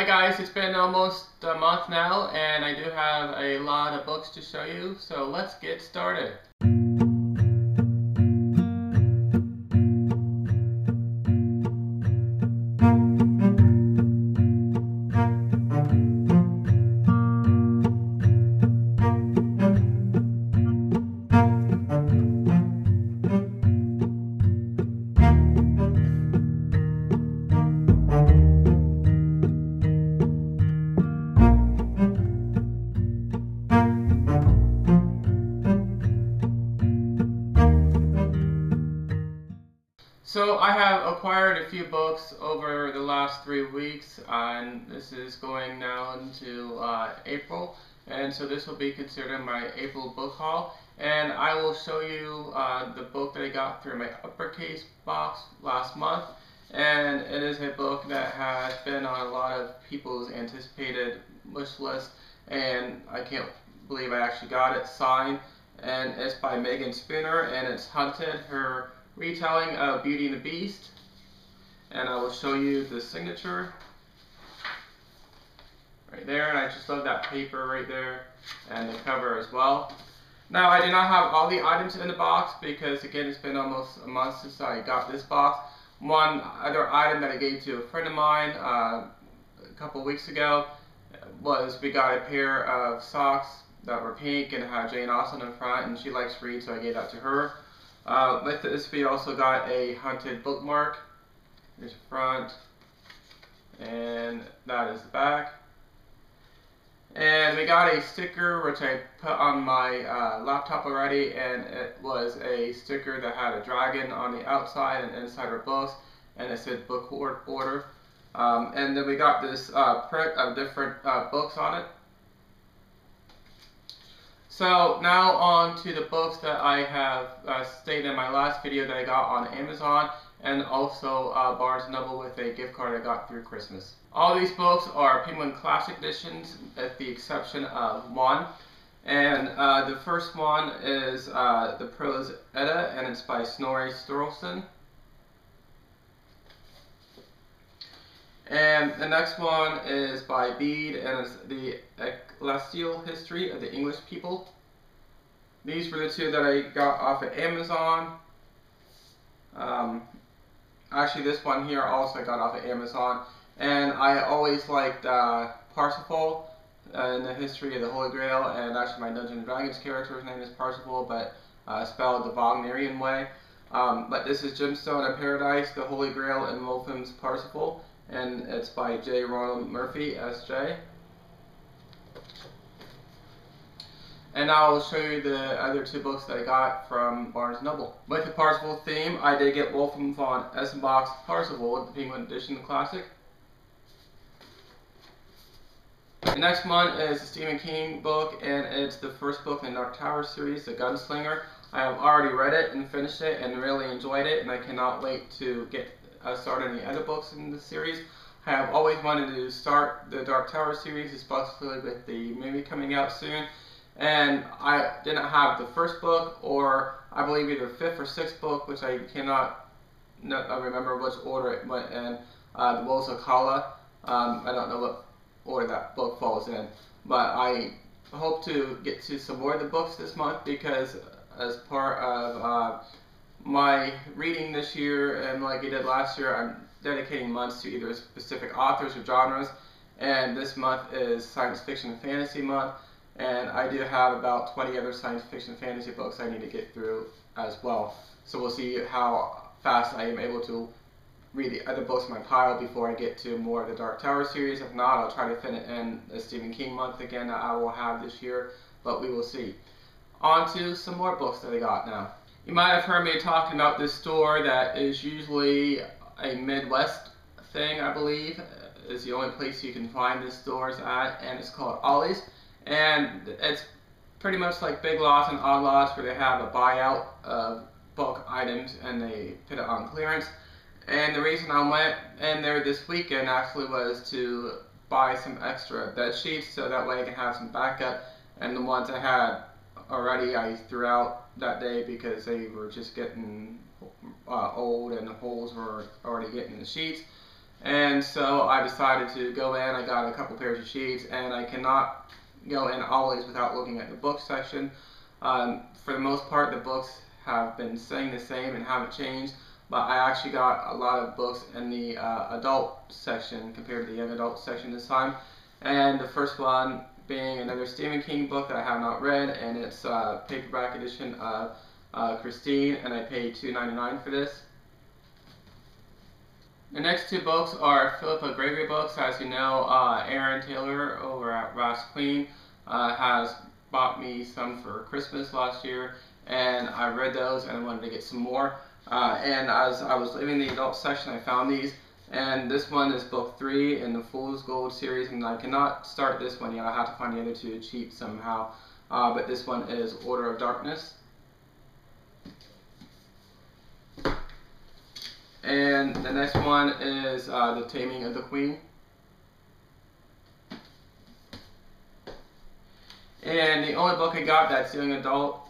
Hi guys, it's been almost a month now and I do have a lot of books to show you, so let's get started. So I have acquired a few books over the last 3 weeks, and this is going now into April, and so this will be considered my April book haul. And I will show you the book that I got through my uppercase box last month, and it is a book that has been on a lot of people's anticipated wish list, and I can't believe I actually got it signed. And it's by Megan Spooner, and it's Hunted, her retelling of Beauty and the Beast, and I will show you the signature right there, and I just love that paper right there and the cover as well. Now I do not have all the items in the box because again it's been almost a month since I got this box. One other item that I gave to a friend of mine a couple weeks ago was we got a pair of socks that were pink and had Jane Austen in front, and she likes to read, so I gave that to her. With this we also got a Hunted bookmark. There's the front, and that is the back. And we got a sticker which I put on my laptop already, and it was a sticker that had a dragon on the outside and inside our books, and it said book order. And then we got this print of different books on it. So now on to the books that I have stated in my last video that I got on Amazon, and also Barnes & Noble with a gift card I got through Christmas. All these books are Penguin Classic Editions with the exception of one. And the first one is the Prose Edda, and it's by Snorri Sturluson. And the next one is by Bede, and it's the Ecclesiastical History of the English People. These were the two that I got off of Amazon. Actually, this one here also I got off of Amazon. And I always liked Parsifal in the history of the Holy Grail, and actually my Dungeons & Dragons character's name is Parsifal, but spelled the Wagnerian way. But this is Gemstone of Paradise, the Holy Grail, and Wolfham's Parsifal, and it's by J. Ronald Murphy, S.J. And now I will show you the other two books that I got from Barnes & Noble. With the Parsifal theme, I did get Wolfram von Eschenbach's Parsifal, the Penguin Edition Classic. The next one is a Stephen King book, and it's the first book in the Dark Tower series, The Gunslinger. I have already read it and finished it and really enjoyed it, and I cannot wait to get started on the other books in the series. I have always wanted to start the Dark Tower series, especially with the movie coming out soon. And I didn't have the first book, or I believe either fifth or sixth book, which I cannot remember which order it went in, the Wolves of Kala. I don't know what order that book falls in, but I hope to get to some more of the books this month, because as part of my reading this year, and like I did last year, I'm dedicating months to either specific authors or genres, and this month is Science Fiction and Fantasy Month, and I do have about 20 other science fiction fantasy books I need to get through as well. So we'll see how fast I am able to read the other books in my pile before I get to more of the Dark Tower series. If not, I'll try to fit it in the Stephen King month again that I will have this year, but we will see. On to some more books that I got now. You might have heard me talking about this store that is usually a Midwest thing, I believe. Is the only place you can find this stores at, and it's called Ollies. And it's pretty much like Big Lots and Odd Lots, where they have a buyout of bulk items and they put it on clearance. And the reason I went in there this weekend actually was to buy some extra bed sheets, so that way I can have some backup. And the ones I had already I threw out that day because they were just getting old and the holes were already getting in the sheets. And so I decided to go in. I got a couple pairs of sheets, and I cannot go in always without looking at the book section. For the most part, the books have been staying the same and haven't changed, but I actually got a lot of books in the adult section compared to the young adult section this time. And the first one being another Stephen King book that I have not read, and it's a paperback edition of Christine, and I paid $2.99 for this. The next two books are Philippa Gregory books. As you know, Aaron Taylor over at Ras Queen has bought me some for Christmas last year, and I read those and I wanted to get some more. And as I was leaving the adult section, I found these, and this one is book 3 in the Fool's Gold series, and I cannot start this one yet. I have to find the other two cheap somehow, but this one is Order of Darkness. And the next one is The Taming of the Queen. And the only book I got that's young adult,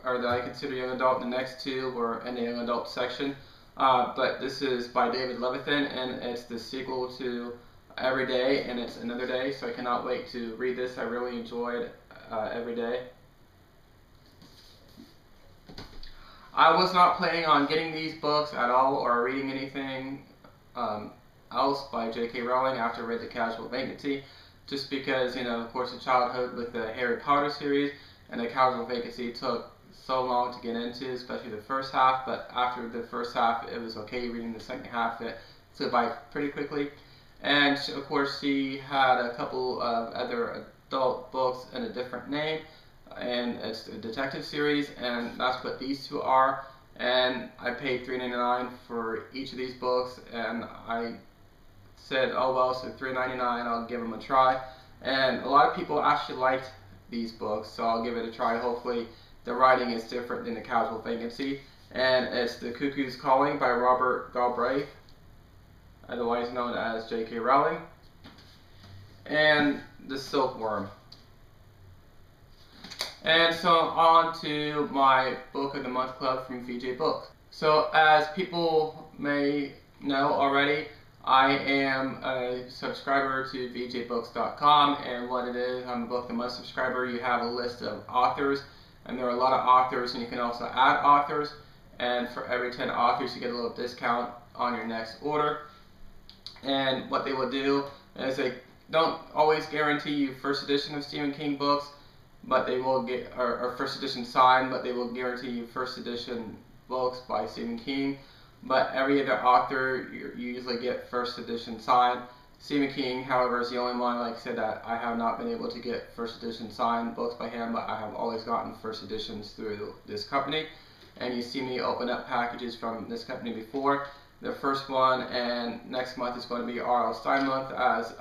or that I consider young adult, the next two were in the young adult section. But this is by David Levithan, and it's the sequel to Every Day, and it's Another Day, so I cannot wait to read this. I really enjoyed Every Day. I was not planning on getting these books at all or reading anything else by J.K. Rowling after I read The Casual Vacancy, just because, you know, of course, the childhood with the Harry Potter series, and The Casual Vacancy took so long to get into, especially the first half, but after the first half it was okay. Reading the second half, it flew by pretty quickly. And of course she had a couple of other adult books in a different name, and it's a detective series, and that's what these two are. And I paid $3.99 for each of these books, and I said, oh well, so $3.99, I'll give them a try. And a lot of people actually liked these books, so I'll give it a try. Hopefully the writing is different than The Casual Vacancy. And it's The Cuckoo's Calling by Robert Galbraith, otherwise known as J.K. Rowling, and The Silkworm. And so on to my Book of the Month Club from VJ Books. So as people may know already, I am a subscriber to VJBooks.com, and what it is, I'm a Book of the Month subscriber. You have a list of authors, and there are a lot of authors, and you can also add authors, and for every 10 authors you get a little discount on your next order. And what they will do is they don't always guarantee you first edition of Stephen King books, but they will get, or first edition signed, but they will guarantee you first edition books by Stephen King. But every other author, you usually get first edition signed. Stephen King, however, is the only one, like I said, that I have not been able to get first edition signed books by him, but I have always gotten first editions through this company. And you see me open up packages from this company before. The first one, and next month is going to be R.L. Stine month. As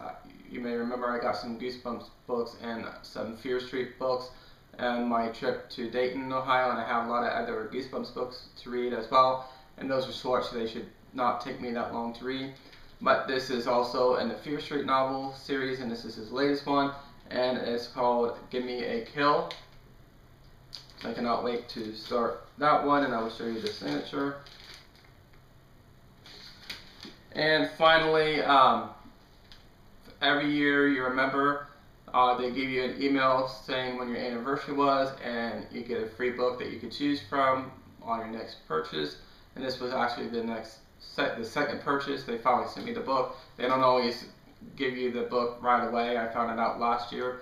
you may remember, I got some Goosebumps books and some Fear Street books and my trip to Dayton, Ohio, and I have a lot of other Goosebumps books to read as well. And those are short, so they should not take me that long to read. But this is also in the Fear Street novel series, and this is his latest one, and it's called Give Me a Kill. I cannot wait to start that one, and I will show you the signature. And finally, every year you remember, they give you an email saying when your anniversary was, and you get a free book that you could choose from on your next purchase. And this was actually the second purchase. They finally sent me the book. They don't always give you the book right away. I found it out last year.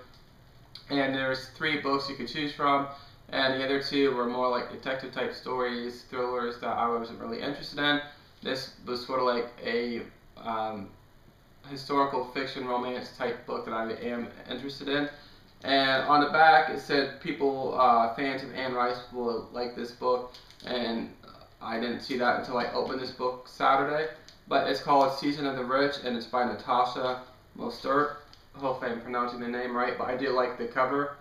And there's 3 books you could choose from, and the other 2 were more like detective type stories, thrillers that I wasn't really interested in. This was sort of like a historical fiction romance type book that I am interested in. And on the back it said people, fans of Anne Rice will like this book, and I didn't see that until I opened this book Saturday. But it's called Season of the Rich, and it's by Natasha Mostert. Hopefully I'm pronouncing the name right, but I do like the cover.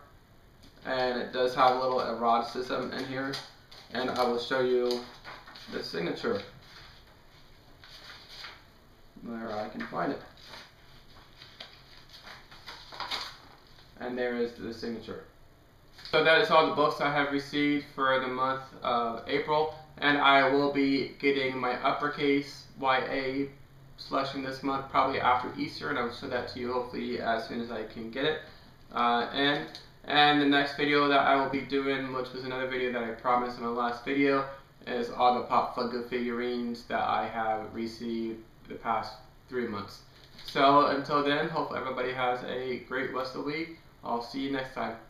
And it does have a little eroticism in here. And I will show you the signature where I can find it. And there is the signature. So that is all the books I have received for the month of April, and I will be getting my uppercase YA selection this month, probably after Easter, and I will show that to you hopefully as soon as I can get it. And the next video that I will be doing, which was another video that I promised in my last video, is all the Pop Funko figurines that I have received the past 3 months. So until then, hope everybody has a great rest of the week. I'll see you next time.